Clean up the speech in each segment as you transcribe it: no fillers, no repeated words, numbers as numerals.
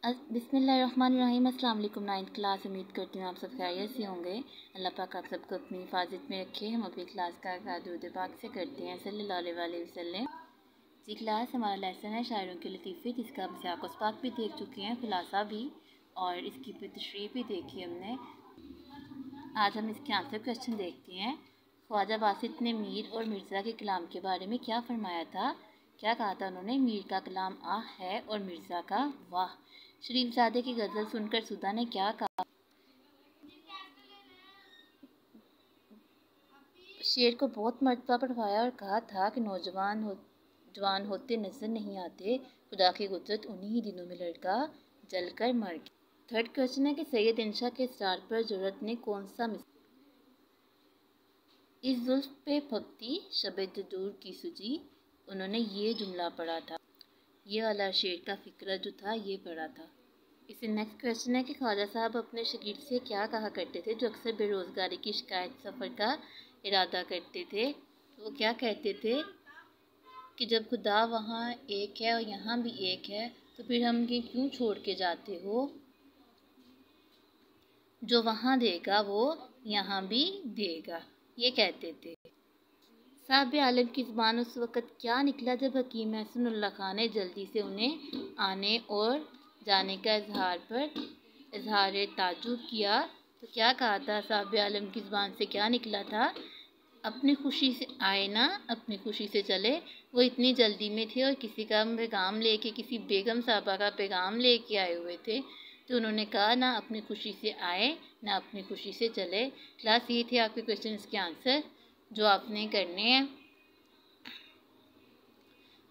बिस्मिल्लाहिर्रहमानिर्रहीम। अस्सलाम वालेकुम। 9th class. उम्मीद करती हूँ आप सब खैरियत से होंगे। अल्लाह पाक आप सबको अपनी हिफाजत में रखे। हम अपनी क्लास का आगाज़ दुरूद पाक से करते हैं, सल्लल्लाहु अलैहि वसल्लम। जी क्लास, हमारा लेसन है शायरों के लतीफ़े, जिसका हम सियाक़ पाक भी देख चुके हैं, खुलासा भी, और इसकी तशरीह भी देखी हमने। आज हम इसके आंसर क्वेश्चन देखते हैं। ख्वाजा वासित ने मीर और मिर्ज़ा के कलाम के बारे में क्या फरमाया था? क्या कहा था उन्होंने? मीर का कलाम आह है और मिर्ज़ा का वाह। शरीफजादे की गज़ल सुनकर सुधा ने क्या कहा? शेर को बहुत मर्तबा पढ़वाया और कहा था कि जवान होते नज़र नहीं आते, खुदा की कुदरत उन्हीं ही दिनों में लड़का जल कर मर गया। थर्ड क्वेश्चन है कि सैयद इंशा के इसरार पर ज़रूरत ने कौन सा इस जुल्फ़ पे फबती शबे दूर की सूजी। उन्होंने ये जुमला पढ़ा था, ये वाला शेर का फ़िक्रा जो था ये पढ़ा था। इससे नेक्स्ट क्वेश्चन है कि ख्वाजा साहब अपने शागिर्द से क्या कहा करते थे जो अक्सर बेरोज़गारी की शिकायत सफ़र का इरादा करते थे? तो वो क्या कहते थे कि जब खुदा वहाँ एक है और यहाँ भी एक है, तो फिर हम ये क्यों छोड़ के जाते हो? जो वहाँ देगा वो यहाँ भी देगा, ये कहते थे। साहब आलम की ज़ुबान उस वक़्त क्या निकला जब हकीम एहसानुल्लाह खान ने जल्दी से उन्हें आने और जाने का इजहार ताज्जुब किया? तो क्या कहा था? साहब आलम की ज़ुबान से क्या निकला था? अपनी खुशी से आए ना अपनी खुशी से चले। वो इतनी जल्दी में थे और किसी का पैगाम लेके, किसी बेगम साहबा का पैगाम लेके आए हुए थे, तो उन्होंने कहा ना अपनी खुशी से आए ना अपनी खुशी से चले। क्लास ये थे आपके क्वेश्चन के आंसर जो आपने करने हैं।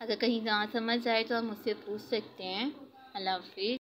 अगर कहीं ना समझ आए तो आप मुझसे पूछ सकते हैं। अल्लाह हाफिज़।